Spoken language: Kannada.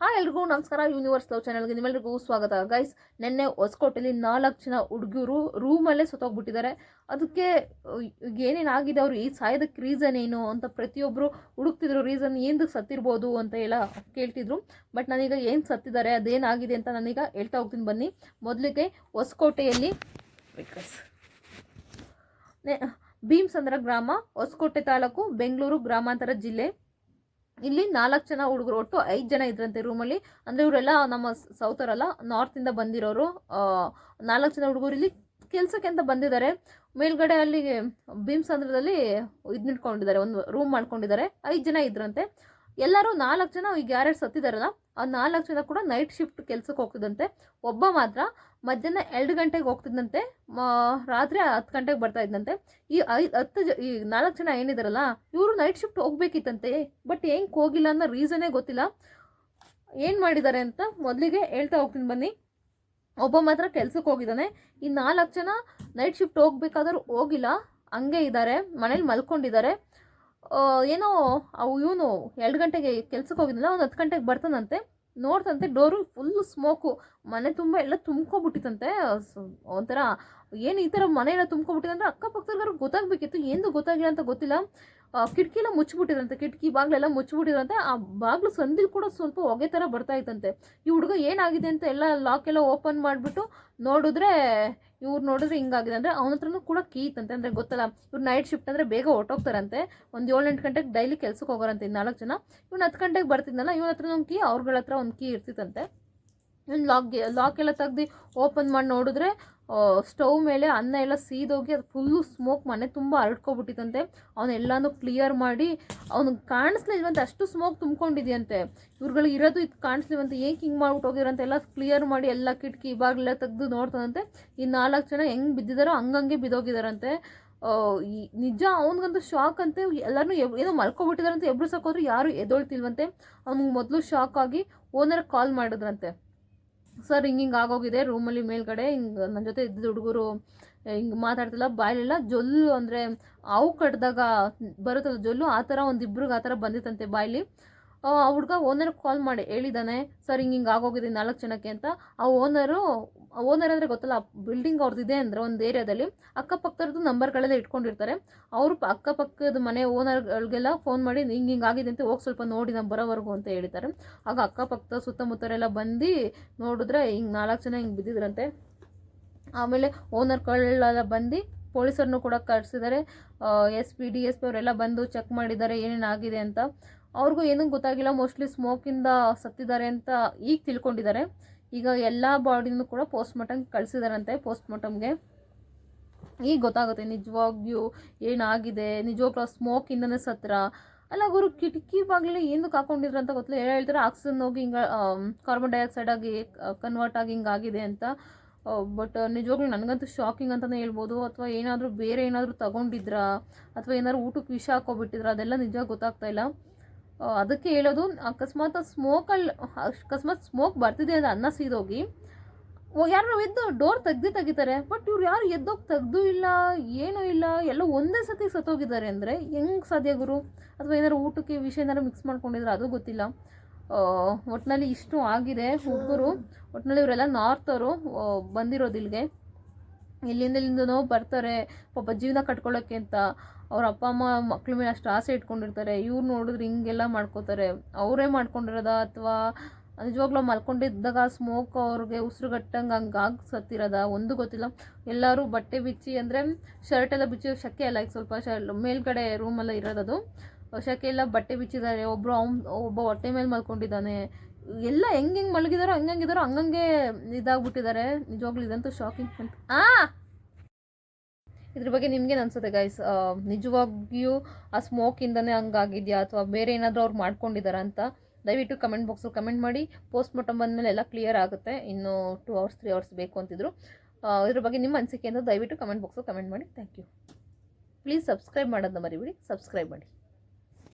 ಹಾಯ್ ಎಲ್ರಿಗೂ ನಮಸ್ಕಾರ. ಯೂನಿವರ್ಸ್ ಲವ್ ಚಾನಲ್ಗೆ ನಿಮ್ಮೆಲ್ಲರಿಗೂ ಸ್ವಾಗತ. ಗೈಸ್, ನಿನ್ನೆ ಹೊಸಕೋಟೆಯಲ್ಲಿ 4 ಜನ ಹುಡುಗರು ರೂಮಲ್ಲೇ ಸತ್ತೋಗ್ಬಿಟ್ಟಿದ್ದಾರೆ. ಅದಕ್ಕೆ ಏನೇನಾಗಿದೆ, ಅವರು ಈ ಸಾಯೋದಕ್ಕೆ ರೀಸನ್ ಏನು ಅಂತ ಪ್ರತಿಯೊಬ್ಬರು ಹುಡುಕ್ತಿದ್ರು. ರೀಸನ್ ಏನು ಸತ್ತಿರ್ಬೋದು ಅಂತ ಎಲ್ಲ ಕೇಳ್ತಿದ್ರು. ಬಟ್ ನಾನೀಗ ಏನು ಸತ್ತಿದ್ದಾರೆ, ಅದೇನಾಗಿದೆ ಅಂತ ನಾನೀಗ ಹೇಳ್ತಾ ಹೋಗ್ತೀನಿ ಬನ್ನಿ. ಮೊದಲಿಗೆ ಹೊಸಕೋಟೆಯಲ್ಲಿ ಭೀಮಸಂದ್ರ ಗ್ರಾಮ, ಹೊಸಕೋಟೆ ತಾಲೂಕು, ಬೆಂಗಳೂರು ಗ್ರಾಮಾಂತರ ಜಿಲ್ಲೆ. ಇಲ್ಲಿ 4 ಜನ ಹುಡುಗರು, ಒಟ್ಟು 5 ಜನ ಇದ್ರಂತೆ ರೂಮಲ್ಲಿ. ಅಂದರೆ ಇವರೆಲ್ಲ ನಮ್ಮ ಸೌತರಲ್ಲ, ನಾರ್ತಿಂದ ಬಂದಿರೋರು. 4 ಜನ ಹುಡುಗರು ಇಲ್ಲಿ ಕೆಲಸಕ್ಕೆ ಅಂತ ಬಂದಿದ್ದಾರೆ. ಮೇಲ್ಗಡೆ ಅಲ್ಲಿ ಭೀಮಸಂದ್ರದಲ್ಲಿ ಇಟ್ಕೊಂಡಿದ್ದಾರೆ, ಒಂದು ರೂಮ್ ಮಾಡ್ಕೊಂಡಿದ್ದಾರೆ. 5 ಜನ ಇದ್ರಂತೆ. ಎಲ್ಲರೂ 4 ಜನ ಈಗ ಯಾರ್ಯಾರು ಸತ್ತಿದಾರಲ್ಲ, ಆ 4 ಜನ ಕೂಡ ನೈಟ್ ಶಿಫ್ಟ್ ಕೆಲ್ಸಕ್ಕೆ ಹೋಗ್ತಿದ್ದಂತೆ. ಒಬ್ಬ ಮಾತ್ರ ಮಧ್ಯಾಹ್ನ 2 ಗಂಟೆಗೆ ಹೋಗ್ತಿದ್ದಂತೆ, ರಾತ್ರಿ 10 ಗಂಟೆಗೆ ಬರ್ತಾ ಇದ್ದಂತೆ. ಈ 4 ಜನ ಏನಿದಾರಲ್ಲ, ಇವರು ನೈಟ್ ಶಿಫ್ಟ್ ಹೋಗ್ಬೇಕಿತ್ತಂತೆ. ಬಟ್ ಹೆಂಗೆ ಹೋಗಿಲ್ಲ ಅನ್ನೋ ರೀಸನ್ನೇ ಗೊತ್ತಿಲ್ಲ. ಏನು ಮಾಡಿದ್ದಾರೆ ಅಂತ ಮೊದಲಿಗೆ ಹೇಳ್ತಾ ಹೋಗ್ತೀನಿ ಬನ್ನಿ. ಒಬ್ಬ ಮಾತ್ರ ಕೆಲ್ಸಕ್ಕೆ ಹೋಗಿದ್ದಾನೆ. ಈ 4 ಜನ ನೈಟ್ ಶಿಫ್ಟ್ ಹೋಗ್ಬೇಕಾದ್ರೂ ಹೋಗಿಲ್ಲ, ಹಂಗೆ ಇದ್ದಾರೆ, ಮನೇಲಿ ಮಲ್ಕೊಂಡಿದ್ದಾರೆ. ಏನೋ ಇವನು 2 ಗಂಟೆಗೆ ಕೆಲ್ಸಕ್ಕೆ ಹೋಗಿದ್ನಲ್ಲ, ಒಂದು 10 ಗಂಟೆಗೆ ಬರ್ತಾನಂತೆ. ನೋಡ್ತಂತೆ ಡೋರು ಫುಲ್ಲು ಸ್ಮೋಕು, ಮನೆ ತುಂಬ ಎಲ್ಲ ತುಂಬ್ಕೊಬಿಟ್ಟಿತ್ತಂತೆ. ಒಂಥರ ಏನು ಈ ಥರ ಮನೆ ಎಲ್ಲ ತುಂಬ್ಕೊಬಿಟ್ಟಿದೆ ಅಕ್ಕಪಕ್ಕದವ್ರಿಗೆ ಗೊತ್ತಾಗಬೇಕಿತ್ತು, ಏನು ಗೊತ್ತಾಗಿಲ್ಲ ಅಂತ ಗೊತ್ತಿಲ್ಲ. ಕಿಟಕಿ ಎಲ್ಲ ಮುಚ್ಚಿಬಿಟ್ಟಿದ್ರಂತೆ, ಕಿಟಕಿ ಬಾಗಿಲೆಲ್ಲ ಮುಚ್ಚಿಬಿಟ್ಟಿದ್ರಂತೆ. ಆ ಬಾಗಿಲು ಸಂದಿಲ್ ಕೂಡ ಸ್ವಲ್ಪ ಹೊಗೆ ಥರ ಬರ್ತಾ ಇತ್ತಂತೆ. ಈ ಹುಡುಗ ಏನಾಗಿದೆ ಅಂತ ಎಲ್ಲ ಲಾಕ್ ಎಲ್ಲ ಓಪನ್ ಮಾಡಿಬಿಟ್ಟು ನೋಡಿದ್ರೆ, ಇವ್ರು ನೋಡಿದ್ರೆ ಹಿಂಗಾಗಿದೆ. ಅಂದರೆ ಅವನ ಹತ್ರನೂ ಕೂಡ ಕೀ ಇತ್ತಂತೆ. ಅಂದರೆ ಗೊತ್ತಲ್ಲ, ಇವ್ರು ನೈಟ್ ಶಿಫ್ಟ್ ಅಂದರೆ ಬೇಗ ಹೊರಟೋಗ್ತಾರಂತೆ. ಒಂದು 7-8 ಗಂಟೆಗೆ ಡೈಲಿ ಕೆಲ್ಸಕ್ಕೆ ಹೋಗೋರಂತೆ 4 ಜನ. ಇವ್ನು 10 ಗಂಟೆಗೆ ಬರ್ತಿದ್ನಲ್ಲ, ಇವನ ಹತ್ರ ಒಂದು ಕೀ, ಅವ್ರಗಳ ಹತ್ರ ಒಂದು ಕೀ ಇರ್ತಿತ್ತಂತೆ. ಇವ್ನು ಲಾಕ್ ಎಲ್ಲ ತೆಗ್ದು ಓಪನ್ ಮಾಡಿ ನೋಡಿದ್ರೆ, ಸ್ಟವ್ ಮೇಲೆ ಅನ್ನ ಎಲ್ಲ ಸೀದೋಗಿ ಅದು ಫುಲ್ಲು ಸ್ಮೋಕ್, ಮನೆ ತುಂಬ ಹರಡ್ಕೊಬಿಟ್ಟಿತ್ತಂತೆ. ಅವನ್ನೆಲ್ಲನೂ ಕ್ಲಿಯರ್ ಮಾಡಿ, ಅವ್ನಿಗೆ ಕಾಣಿಸ್ಲಿಲ್ವಂತೆ, ಅಷ್ಟು ಸ್ಮೋಕ್ ತುಂಬ್ಕೊಂಡಿದೆಯಂತೆ. ಇವ್ರುಗಳಿಗೆ ಇರೋದು ಇದು ಕಾಣಿಸ್ಲಿವಂತೆ, ಏನು ಹಿಂಗೆ ಮಾಡ್ಬಿಟ್ಟು ಹೋಗಿರಂತೆ. ಎಲ್ಲ ಕ್ಲಿಯರ್ ಮಾಡಿ ಎಲ್ಲ ಕಿಟಕಿ ಬಾಗಿಲೆಲ್ಲ ತೆಗೆದು ನೋಡ್ತಾನಂತೆ. ಈ 4 ಜನ ಹೆಂಗೆ ಬಿದ್ದಿದ್ದಾರೋ ಹಂಗಂಗೆ ಬಿದ್ದೋಗಿದಾರಂತೆ. ನಿಜ ಅವ್ನಿಗಂತೂ ಶಾಕ್ ಅಂತೆ. ಎಲ್ಲರೂ ಏನೋ ಮಲ್ಕೊಬಿಟ್ಟಿದಾರಂತೆ. ಎಬ್ರು ಸಾಕೋದ್ರು ಯಾರು ಎದೊಳ್ತಿಲ್ವಂತೆ. ಅವ್ನಿಗೆ ಮೊದಲು ಶಾಕ್ ಆಗಿ ಓನರ್ಗೆ ಕಾಲ್ ಮಾಡಿದ್ರಂತೆ. ಸರ್ ಹಿಂಗೆ ಆಗೋಗಿದೆ ರೂಮಲ್ಲಿ, ಮೇಲ್ಗಡೆ ಹಿಂಗೆ ನನ್ನ ಜೊತೆ ಇದ್ದಿದ್ದ ಹುಡುಗರು ಹಿಂಗೆ ಮಾತಾಡ್ತಿಲ್ಲ, ಬಾಯಲೆಲ್ಲ ಜೊಲ್ಲು, ಅಂದರೆ ಹಾವು ಕಡ್ದಾಗ ಬರುತ್ತಲ್ಲ ಜೊಲ್ಲು, ಆ ಥರ ಒಂದಿಬ್ರಿಗೆ ಆ ಥರ ಬಂದಿತ್ತಂತೆ ಬಾಯಲ್ಲಿ. ಆ ಹುಡುಗ ಓನರ್ಗೆ ಕಾಲ್ ಮಾಡಿ ಹೇಳಿದ್ದಾನೆ, ಸರ್ ಹಿಂಗೆ ಆಗೋಗಿದೆ 4 ಜನಕ್ಕೆ ಅಂತ. ಆ ಓನರ್ ಅಂದರೆ ಗೊತ್ತಲ್ಲ, ಬಿಲ್ಡಿಂಗ್ ಅವ್ರದ್ದಿದೆ ಅಂದರೆ ಒಂದು ಏರಿಯಾದಲ್ಲಿ ಅಕ್ಕಪಕ್ಕದ್ದು ನಂಬರ್ಗಳೆಲ್ಲ ಇಟ್ಕೊಂಡಿರ್ತಾರೆ. ಅವರು ಅಕ್ಕಪಕ್ಕದ ಮನೆ ಓನರ್ಗಳಿಗೆಲ್ಲ ಫೋನ್ ಮಾಡಿ ಹಿಂಗೆ ಆಗಿದೆ ಅಂತ, ಹೋಗಿ ಸ್ವಲ್ಪ ನೋಡಿ ನಾವು ಬರೋವರೆಗೂ ಅಂತ ಹೇಳಿದ್ದಾರೆ. ಆಗ ಅಕ್ಕಪಕ್ಕದ ಸುತ್ತಮುತ್ತರೆಲ್ಲ ಬಂದು ನೋಡಿದ್ರೆ ಹಿಂಗೆ 4 ಜನ ಹಿಂಗೆ ಬಿದ್ದಿದ್ರಂತೆ. ಆಮೇಲೆ ಓನರ್ಗಳೆಲ್ಲ ಬಂದು ಪೊಲೀಸರನ್ನು ಕೂಡ ಕರೆಸಿದ್ದಾರೆ. SP DSP ಅವರೆಲ್ಲ ಬಂದು ಚೆಕ್ ಮಾಡಿದ್ದಾರೆ ಏನೇನಾಗಿದೆ ಅಂತ. ಅವ್ರಿಗೂ ಏನೂ ಗೊತ್ತಾಗಿಲ್ಲ, ಮೋಸ್ಟ್ಲಿ ಸ್ಮೋಕಿಂದ ಸತ್ತಿದ್ದಾರೆ ಅಂತ ಈಗ ತಿಳ್ಕೊಂಡಿದ್ದಾರೆ. ಈಗ ಎಲ್ಲ ಬಾಡಿನೂ ಕೂಡ ಪೋಸ್ಟ್ಮಾರ್ಟಮ್ಗೆ ಕಳಿಸಿದಾರಂತೆ. ಪೋಸ್ಟ್ಮಾರ್ಟಮ್ಗೆ ಈಗ ಗೊತ್ತಾಗುತ್ತೆ ನಿಜವಾಗಿಯೂ ಏನಾಗಿದೆ, ನಿಜವಾಗ್ಲೂ ಸ್ಮೋಕಿಂದನೇ ಸತ್ರ ಅಲ್ಲ. ಅವರು ಕಿಟಕಿ ಬಾಗಿಲು ಏನಕ್ಕೆ ಹಾಕೊಂಡಿದ್ರು ಅಂತ ಗೊತ್ತಿಲ್ಲ. ಹೇಳ್ತಾರೆ ಆಕ್ಸಿಜನ್ ಹೋಗಿ ಹಿಂಗೆ ಕಾರ್ಬನ್ ಡೈಆಕ್ಸೈಡ್ ಆಗಿ ಕನ್ವರ್ಟ್ ಆಗಿ ಹಿಂಗಾಗಿದೆ ಅಂತ. ಬಟ್ ನಿಜವಾಗ್ಲೂ ನನಗಂತೂ ಶಾಕಿಂಗ್ ಅಂತಲೇ ಹೇಳ್ಬೋದು. ಅಥವಾ ಏನಾದರೂ ಬೇರೆ ಏನಾದರೂ ತಗೊಂಡಿದ್ರಾ, ಅಥವಾ ಏನಾದರೂ ಊಟಕ್ಕೆ ವಿಷ ಹಾಕೋಬಿಟ್ಟಿದ್ರ, ಅದೆಲ್ಲ ನಿಜ ಗೊತ್ತಾಗ್ತಾ ಇಲ್ಲ. ಅದಕ್ಕೆ ಹೇಳೋದು, ಅಕಸ್ಮಾತ್ ಸ್ಮೋಕ್ ಬರ್ತಿದೆ ಅಂದರೆ ಅನ್ನ ಸೀದೋಗಿ ಯಾರು ಎದ್ದು ಡೋರ್ ತೆಗಿತಾರೆ. ಬಟ್ ಇವ್ರು ಯಾರು ಎದ್ದೋಗಿ ತೆಗ್ದೂ ಇಲ್ಲ, ಏನೂ ಇಲ್ಲ, ಎಲ್ಲ ಒಂದೇ ಸತಿ ಸತ್ತೋಗಿದ್ದಾರೆ ಅಂದರೆ ಹೆಂಗೆ ಸಾಧ್ಯ ಗುರು? ಅಥವಾ ಏನಾದ್ರು ಊಟಕ್ಕೆ ವಿಷ ಏನಾದ್ರು ಮಿಕ್ಸ್ ಮಾಡ್ಕೊಂಡಿದ್ರೆ ಅದು ಗೊತ್ತಿಲ್ಲ. ಒಟ್ಟಿನಲ್ಲಿ ಇಷ್ಟು ಆಗಿದೆ ಹುಡುಗರು. ಒಟ್ಟಿನಲ್ಲಿ ಇವರೆಲ್ಲ ನಾರ್ತವರು ಬಂದಿರೋದು ಇಲ್ಲಿಗೆ, ಇಲ್ಲಿಂದನೋ ಬರ್ತಾರೆ ಪಾಪ ಜೀವನ ಕಟ್ಕೊಳ್ಳೋಕ್ಕೆ ಅಂತ. ಅವ್ರ ಅಪ್ಪ ಅಮ್ಮ ಮಕ್ಳ ಮೇಲೆ ಅಷ್ಟು ಆಸೆ ಇಟ್ಕೊಂಡಿರ್ತಾರೆ. ಇವ್ರು ನೋಡಿದ್ರೆ ಹಿಂಗೆಲ್ಲ ಮಾಡ್ಕೋತಾರೆ. ಅವರೇ ಮಾಡ್ಕೊಂಡಿರೋದ ಅಥವಾ ನಿಜವಾಗ್ಲೂ ಮಲ್ಕೊಂಡಿದ್ದಾಗ ಸ್ಮೋಕ್ ಅವ್ರಿಗೆ ಉಸಿರುಗಟ್ಟಂಗೆ ಹಂಗಾಗಿ ಸತ್ತಿರೋದ, ಒಂದು ಗೊತ್ತಿಲ್ಲ. ಎಲ್ಲರೂ ಬಟ್ಟೆ ಬಿಚ್ಚಿ, ಅಂದರೆ ಶರ್ಟ್ ಎಲ್ಲ ಬಿಚ್ಚಿ, ಶೆಕೆ ಎಲ್ಲ ಈಗ ಸ್ವಲ್ಪ ಮೇಲ್ಗಡೆ ರೂಮೆಲ್ಲ ಇರೋದದು, ಶೆಕೆ ಎಲ್ಲ ಬಟ್ಟೆ ಬಿಚ್ಚಿದ್ದಾರೆ. ಒಬ್ಬ ಹೊಟ್ಟೆ ಮೇಲೆ ಮಲ್ಕೊಂಡಿದ್ದಾನೆ. ಎಲ್ಲ ಹೆಂಗೆ ಮಲಗಿದಾರೋ ಹಂಗಿದಾರೋ ಹಂಗಂಗೆ ಇದಾಗ್ಬಿಟ್ಟಿದ್ದಾರೆ. ನಿಜವಾಗ್ಲೂ ಇದಂತೂ ಶಾಕಿಂಗ್ ಅಂತ. ಇದ್ರ ಬಗ್ಗೆ ನಿಮ್ಗೇನು ಅನ್ಸುತ್ತೆ ಗೈಸ್? ನಿಜವಾಗಿಯೂ ಆ ಸ್ಮೋಕಿಂದನೇ ಹಂಗಾಗಿದೆಯಾ ಅಥವಾ ಬೇರೆ ಏನಾದರೂ ಅವ್ರು ಮಾಡ್ಕೊಂಡಿದ್ದಾರಾ ಅಂತ ದಯವಿಟ್ಟು ಕಮೆಂಟ್ ಬಾಕ್ಸಲ್ಲಿ ಕಮೆಂಟ್ ಮಾಡಿ. ಪೋಸ್ಟ್ಮಾರ್ಟಮ್ ಬಂದಮೇಲೆ ಎಲ್ಲ ಕ್ಲಿಯರ್ ಆಗುತ್ತೆ. ಇನ್ನೂ 2 hours 3 hours ಬೇಕು ಅಂತಿದ್ರು. ಇದ್ರ ಬಗ್ಗೆ ನಿಮ್ಮ ಅನಿಸಿಕೆ ಅಂತ ದಯವಿಟ್ಟು ಕಮೆಂಟ್ ಬಾಕ್ಸಲ್ಲಿ ಕಮೆಂಟ್ ಮಾಡಿ. Thank you. ಪ್ಲೀಸ್ ಸಬ್ಸ್ಕ್ರೈಬ್ ಮಾಡೋದನ್ನ ಮರಿಬೇಡಿ, ಸಬ್ಸ್ಕ್ರೈಬ್ ಮಾಡಿ.